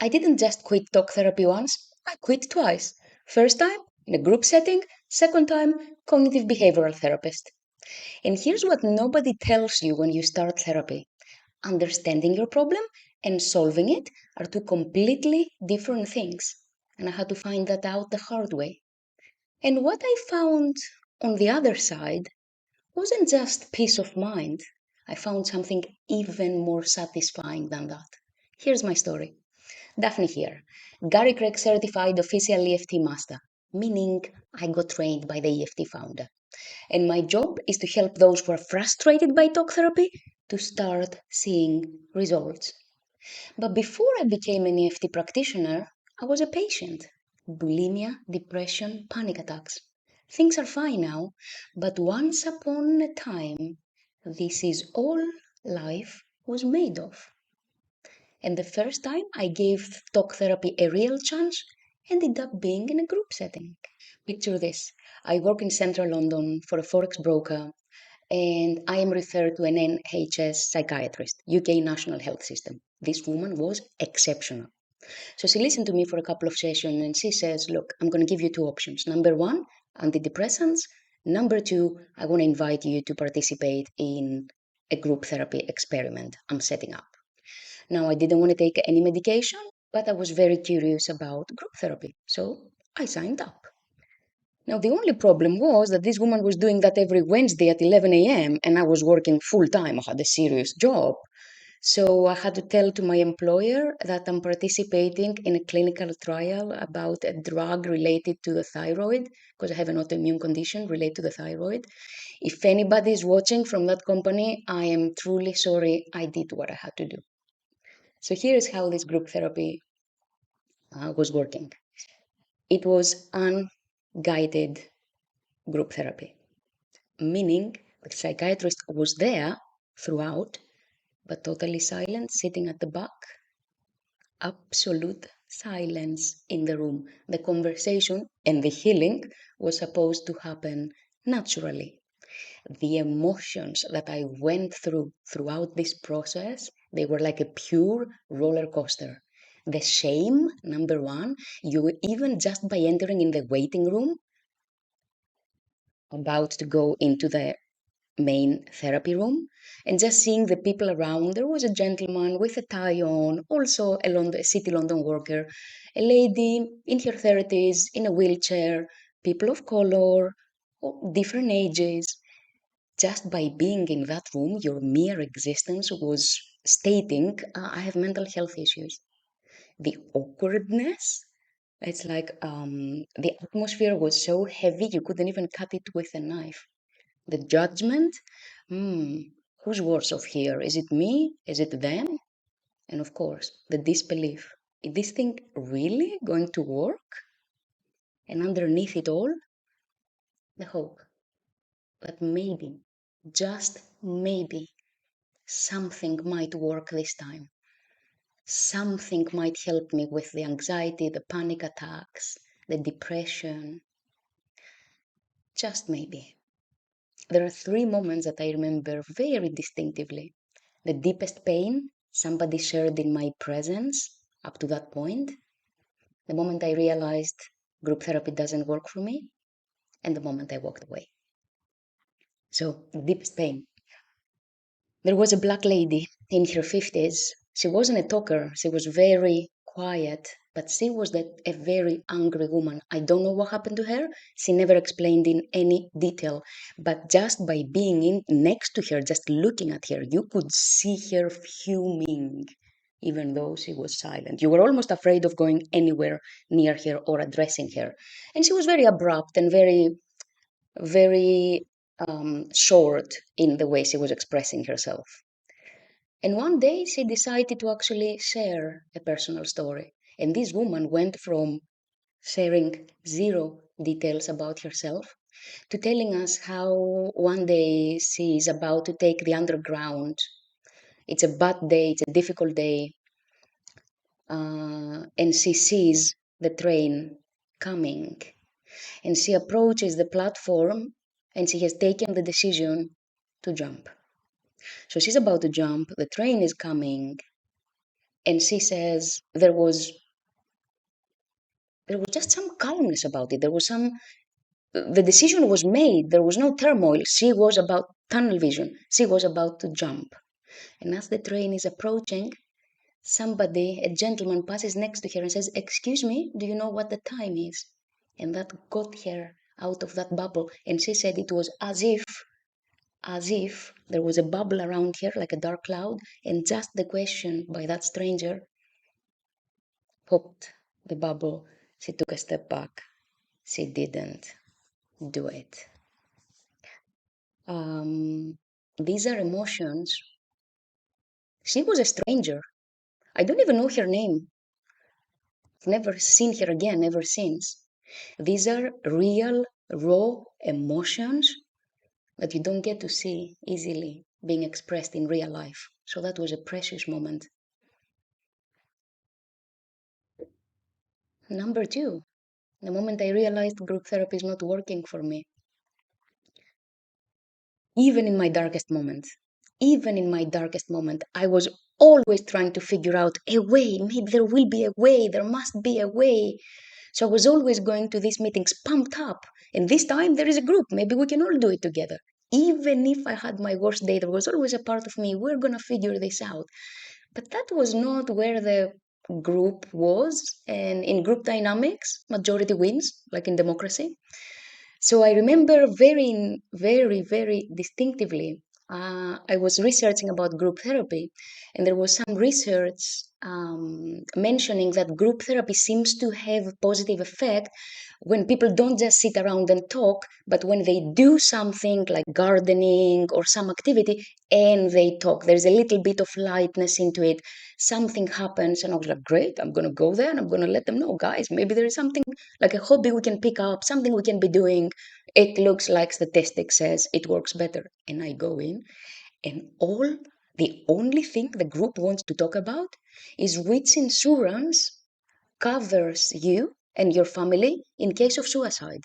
I didn't just quit talk therapy once, I quit twice. First time, in a group setting, second time, cognitive behavioral therapist. And here's what nobody tells you when you start therapy. Understanding your problem and solving it are two completely different things. And I had to find that out the hard way. And what I found on the other side wasn't just peace of mind. I found something even more satisfying than that. Here's my story. Daphne here, Gary Craig certified official EFT master, meaning I got trained by the EFT founder. And my job is to help those who are frustrated by talk therapy to start seeing results. But before I became an EFT practitioner, I was a patient. Bulimia, depression, panic attacks. Things are fine now, but once upon a time, this is all life was made of. And the first time I gave talk therapy a real chance ended up being in a group setting. Picture this. I work in central London for a forex broker and I am referred to an NHS psychiatrist, UK National Health System. This woman was exceptional. So she listened to me for a couple of sessions and she says, look, I'm going to give you two options. Number one, antidepressants. Number two, I want to invite you to participate in a group therapy experiment I'm setting up. Now, I didn't want to take any medication, but I was very curious about group therapy. So I signed up. Now, the only problem was that this woman was doing that every Wednesday at 11 a.m., and I was working full time. I had a serious job. So I had to tell to my employer that I'm participating in a clinical trial about a drug related to the thyroid, because I have an autoimmune condition related to the thyroid. If anybody is watching from that company, I am truly sorry I did what I had to do. So here's how this group therapy was working. It was unguided group therapy, meaning the psychiatrist was there throughout, but totally silent, sitting at the back. Absolute silence in the room. The conversation and the healing was supposed to happen naturally. The emotions that I went through throughout this process, they were like a pure roller coaster. The shame, number one, you even just by entering in the waiting room, about to go into the main therapy room, and just seeing the people around. There was a gentleman with a tie on, also a city London worker, a lady in her 30s in a wheelchair, people of color, different ages. Just by being in that room, your mere existence was stating, I have mental health issues. The awkwardness, it's like the atmosphere was so heavy you couldn't even cut it with a knife. The judgment, who's worse off here? Is it me? Is it them? And of course, the disbelief. Is this thing really going to work? And underneath it all, the hope. But maybe, just maybe, something might work this time. Something might help me with the anxiety, the panic attacks, the depression. Just maybe. There are three moments that I remember very distinctively. The deepest pain somebody shared in my presence up to that point, the moment I realized group therapy doesn't work for me, and the moment I walked away. So, the deepest pain. There was a black lady in her 50s. She wasn't a talker, she was very quiet, but she was a very angry woman. I don't know what happened to her. She never explained in any detail, but just by being next to her, just looking at her, you could see her fuming, even though she was silent. You were almost afraid of going anywhere near her or addressing her. And she was very abrupt and very short in the way she was expressing herself. And one day she decided to actually share a personal story. And this woman went from sharing zero details about herself to telling us how one day she is about to take the underground. It's a bad day, it's a difficult day, and she sees the train coming. And she approaches the platform and she has taken the decision to jump. So she's about to jump, the train is coming, And she says there was just some calmness about it. There was some the decision was made. There was no turmoil. She was about tunnel vision. She was about to jump. And as the train is approaching, somebody, a gentleman, passes next to her and says, "Excuse me, do you know what the time is?" And that got her out of that bubble. And she said it was as if there was a bubble around her, like a dark cloud, and just the question by that stranger popped the bubble. She took a step back. She didn't do it. These are emotions. She was a stranger. I don't even know her name. I've never seen her again ever since. These are real, raw emotions that you don't get to see easily being expressed in real life. So that was a precious moment. Number two, the moment I realized group therapy is not working for me, even in my darkest moments, even in my darkest moment, I was always trying to figure out a way. Maybe there will be a way. There must be a way. So I was always going to these meetings pumped up. And this time there is a group. Maybe we can all do it together. Even if I had my worst day, there was always a part of me, we're going to figure this out. But that was not where the group was. And in group dynamics, majority wins, like in democracy. So I remember very, very, very distinctively. I was researching about group therapy, and there was some research mentioning that group therapy seems to have a positive effect when people don't just sit around and talk, but when they do something like gardening or some activity and they talk. There's a little bit of lightness into it. Something happens, and I was like, great, I'm going to go there and I'm going to let them know, guys, maybe there is something like a hobby we can pick up, something we can be doing. It looks like statistics says it works better. And I go in, and the only thing the group wants to talk about is which insurance covers you and your family in case of suicide.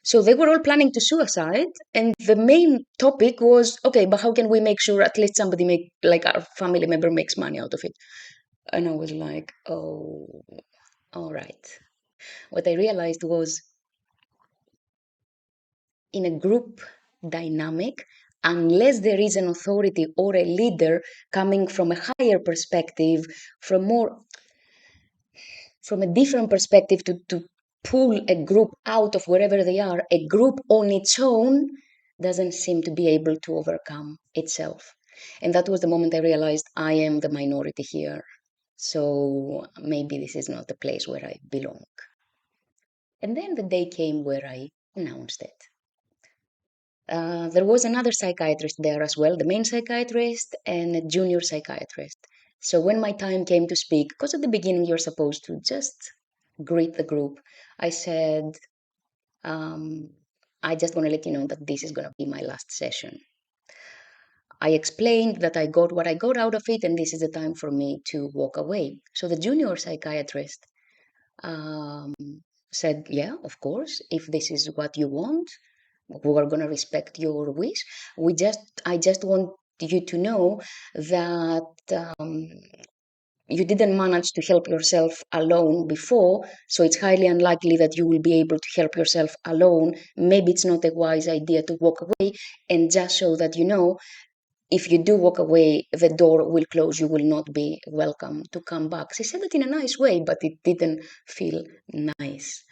So they were all planning to suicide, and the main topic was, okay, but how can we make sure at least somebody like our family member makes money out of it? And I was like, oh, all right. What I realized was in a group dynamic, unless there is an authority or a leader coming from a higher perspective, from a different perspective to pull a group out of wherever they are, a group on its own doesn't seem to be able to overcome itself. And that was the moment I realized I am the minority here. So maybe this is not the place where I belong. And then the day came where I announced it. There was another psychiatrist there as well, the main psychiatrist and a junior psychiatrist. So when my time came to speak, because at the beginning you're supposed to just greet the group, I said, um, I just want to let you know that this is going to be my last session. I explained that I got what I got out of it, and this is the time for me to walk away. So the junior psychiatrist um, said, yeah, of course, if this is what you want, we are going to respect your wish. I just want you to know that you didn't manage to help yourself alone before, so it's highly unlikely that you will be able to help yourself alone. Maybe it's not a wise idea to walk away, and just so that you know, if you do walk away, the door will close. You will not be welcome to come back. She said it in a nice way, but it didn't feel nice.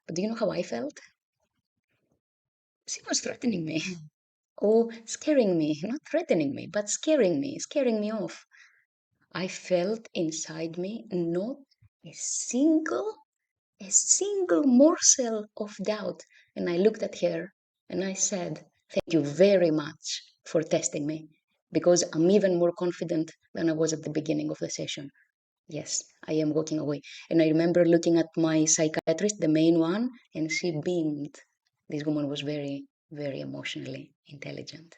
But do you know how I felt? She was threatening me. Or scaring me, not threatening me, but scaring me off. I felt inside me not a single, a single morsel of doubt. And I looked at her and I said, thank you very much for testing me, because I'm even more confident than I was at the beginning of the session. Yes, I am walking away. And I remember looking at my psychiatrist, the main one, and she beamed. This woman was very, very emotionally intelligent.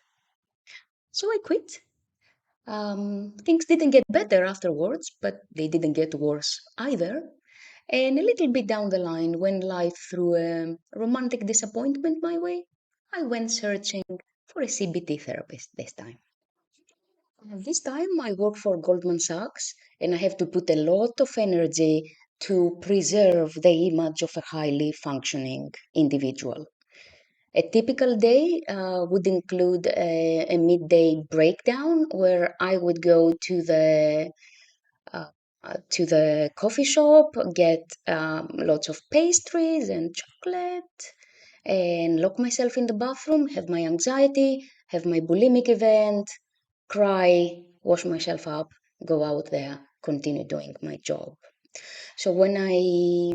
So I quit. Things didn't get better afterwards, but they didn't get worse either. And a little bit down the line, when life threw a romantic disappointment my way, I went searching for a CBT therapist this time. This time I work for Goldman Sachs and I have to put a lot of energy to preserve the image of a highly functioning individual. A typical day would include a midday breakdown where I would go uh, to the coffee shop, get lots of pastries and chocolate, and lock myself in the bathroom, have my anxiety, have my bulimic event, cry, wash myself up, go out there, continue doing my job. So when I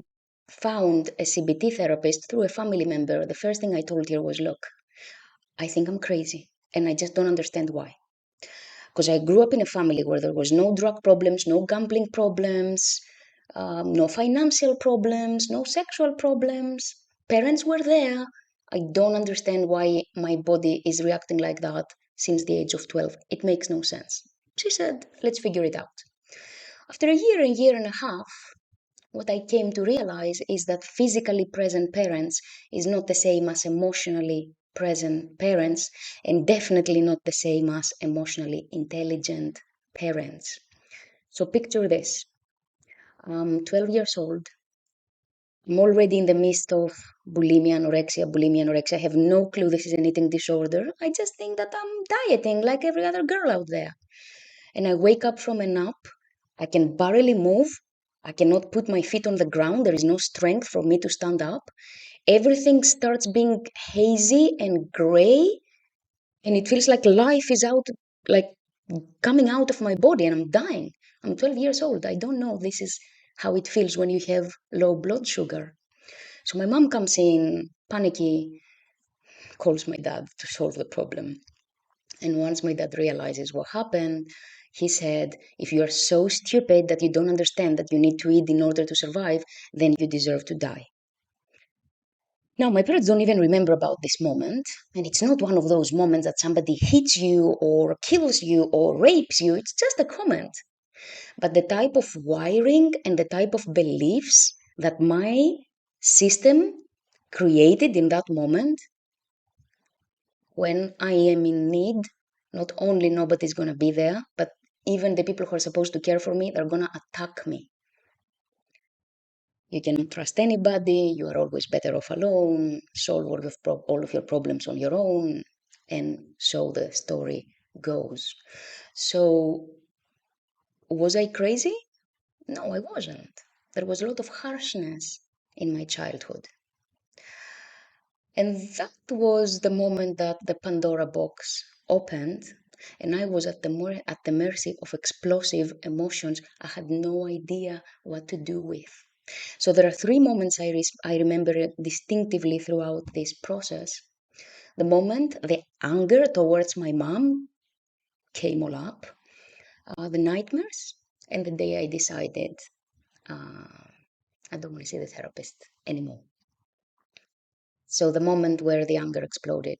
found a CBT therapist through a family member, the first thing I told her was, look, I think I'm crazy and I just don't understand why. Because I grew up in a family where there was no drug problems, no gambling problems, no financial problems, no sexual problems. Parents were there. I don't understand why my body is reacting like that since the age of 12. It makes no sense. She said, let's figure it out. After a year and a half, what I came to realize is that physically present parents is not the same as emotionally present parents, and definitely not the same as emotionally intelligent parents. So picture this. I'm 12 years old. I'm already in the midst of bulimia, anorexia. I have no clue this is an eating disorder. I just think that I'm dieting like every other girl out there. And I wake up from a nap. I can barely move. I cannot put my feet on the ground. There is no strength for me to stand up. Everything starts being hazy and gray, and it feels like life is out, like coming out of my body, and I'm dying. I'm 12 years old. I don't know this is how it feels when you have low blood sugar. So my mom comes in, panicky, calls my dad to solve the problem. And once my dad realizes what happened, he said, if you are so stupid that you don't understand that you need to eat in order to survive, then you deserve to die. Now, my parents don't even remember about this moment, and it's not one of those moments that somebody hits you or kills you or rapes you. It's just a comment. But the type of wiring and the type of beliefs that my system created in that moment, when I am in need, not only nobody's going to be there, but even the people who are supposed to care for me, they're going to attack me. You cannot trust anybody. You are always better off alone. Solve all of your problems on your own. And so the story goes. So, was I crazy? No, I wasn't. There was a lot of harshness in my childhood. And that was the moment that the Pandora box opened, and I was at the mercy of explosive emotions I had no idea what to do with. So there are three moments I remember distinctively throughout this process. The moment the anger towards my mom came all up, the nightmares, and the day I decided I don't want to see the therapist anymore. So the moment where the anger exploded.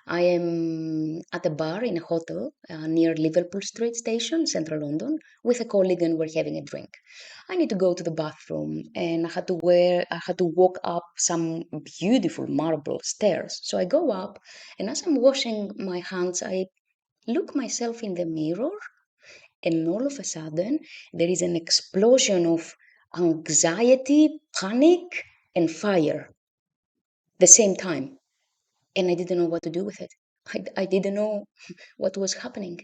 I am at a bar in a hotel near Liverpool Street Station, central London, with a colleague, and we're having a drink. I need to go to the bathroom, and I had to walk up some beautiful marble stairs. So I go up, and as I'm washing my hands, I look myself in the mirror, and all of a sudden there is an explosion of anxiety, panic, and fire the same time. And I didn't know what to do with it. I didn't know what was happening.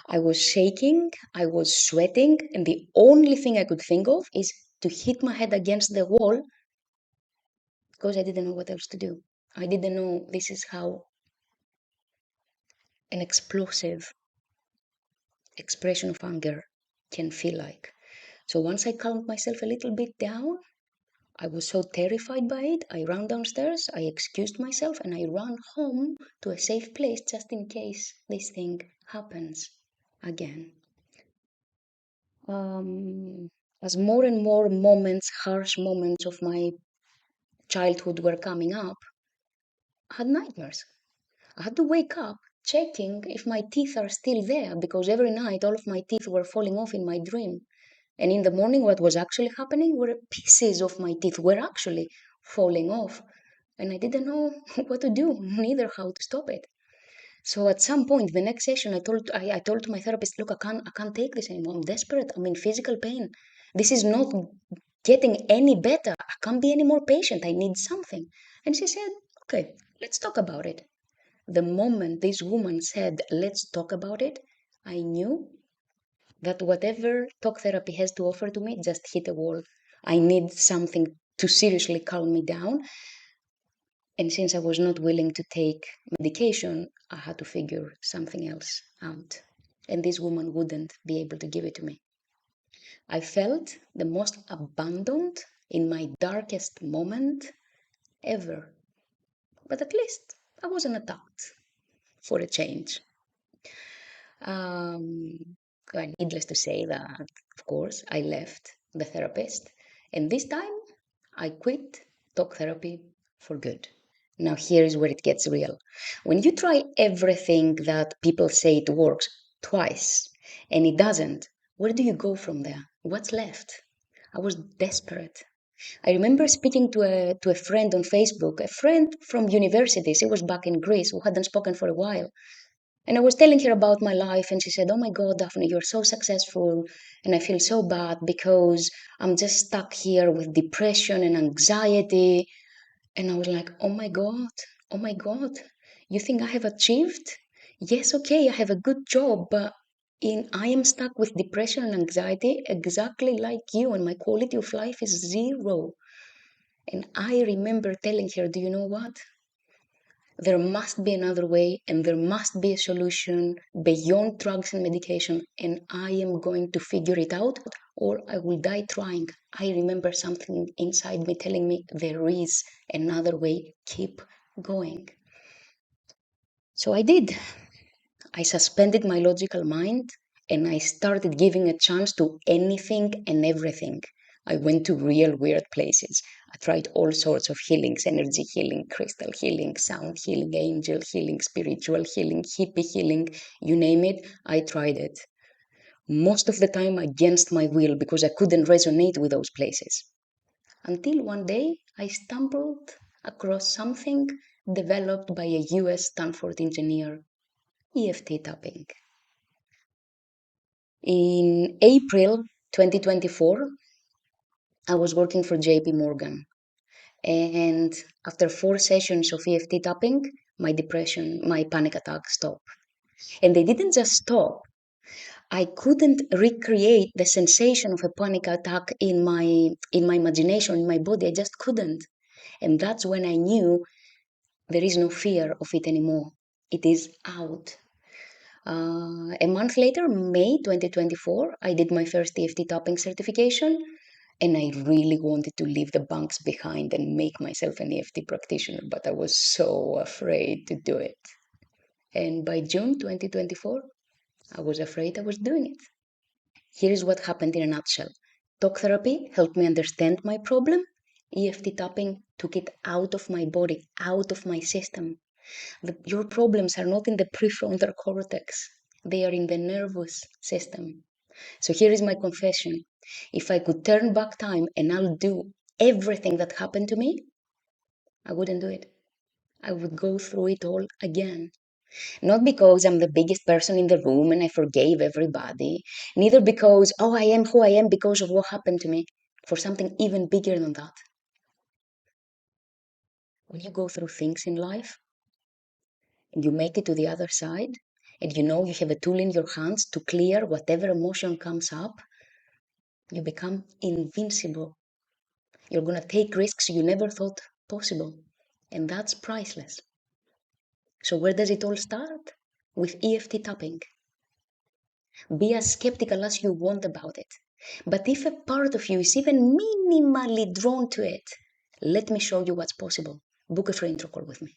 I was shaking, I was sweating, and the only thing I could think of is to hit my head against the wall because I didn't know what else to do. I didn't know this is how an explosive expression of anger can feel like. So once I calmed myself a little bit down, I was so terrified by it, I ran downstairs, I excused myself, and I ran home to a safe place just in case this thing happens again. As more and more moments, harsh moments of my childhood were coming up, I had nightmares. I had to wake up checking if my teeth are still there because every night all of my teeth were falling off in my dream. And in the morning, what was actually happening were pieces of my teeth were actually falling off. And I didn't know what to do, neither how to stop it. So at some point, the next session, I told my therapist, look, I can't take this anymore. I'm desperate. I'm in physical pain. This is not getting any better. I can't be any more patient. I need something. And she said, okay, let's talk about it. The moment this woman said, let's talk about it, I knew that whatever talk therapy has to offer to me just hit a wall. I need something to seriously calm me down. And since I was not willing to take medication, I had to figure something else out. And this woman wouldn't be able to give it to me. I felt the most abandoned in my darkest moment ever. But at least I wasn't attacked for a change. Needless to say that, of course, I left the therapist. And this time I quit talk therapy for good. Now, here is where it gets real. When you try everything that people say it works twice and it doesn't, where do you go from there? What's left? I was desperate. I remember speaking to a friend on Facebook, a friend from university. She was back in Greece, who hadn't spoken for a while. And I was telling her about my life, and she said, oh my God, Daphne, you're so successful. And I feel so bad because I'm just stuck here with depression and anxiety. And I was like, oh my God, you think I have achieved? Yes, okay, I have a good job, but I am stuck with depression and anxiety exactly like you, and my quality of life is zero. And I remember telling her, do you know what? There must be another way, and there must be a solution beyond drugs and medication, and I am going to figure it out, or I will die trying. I remember something inside me telling me there is another way, keep going. So I did. I suspended my logical mind and I started giving a chance to anything and everything. I went to real weird places. I tried all sorts of healings: energy healing, crystal healing, sound healing, angel healing, spiritual healing, hippie healing, you name it, I tried it. Most of the time against my will because I couldn't resonate with those places. Until one day I stumbled across something developed by a US Stanford engineer: EFT tapping. In April 2024, I was working for JP Morgan. And after 4 sessions of EFT tapping, my panic attack stopped. And they didn't just stop. I couldn't recreate the sensation of a panic attack in my imagination, in my body. I just couldn't. And that's when I knew there is no fear of it anymore. It is out. A month later, May 2024, I did my first EFT tapping certification, and I really wanted to leave the banks behind and make myself an EFT practitioner, but I was so afraid to do it. And by June 2024, I was afraid I was doing it. Here is what happened in a nutshell. Talk therapy helped me understand my problem. EFT tapping took it out of my body, out of my system. Your problems are not in the prefrontal cortex. They are in the nervous system. So here is my confession. If I could turn back time and I'll do everything that happened to me, I wouldn't do it. I would go through it all again. Not because I'm the biggest person in the room and I forgave everybody, neither because, oh, I am who I am because of what happened to me, for something even bigger than that. When you go through things in life and you make it to the other side, and you know you have a tool in your hands to clear whatever emotion comes up, you become invincible. You're going to take risks you never thought possible. And that's priceless. So where does it all start? With EFT tapping. Be as skeptical as you want about it. But if a part of you is even minimally drawn to it, let me show you what's possible. Book a free intro call with me.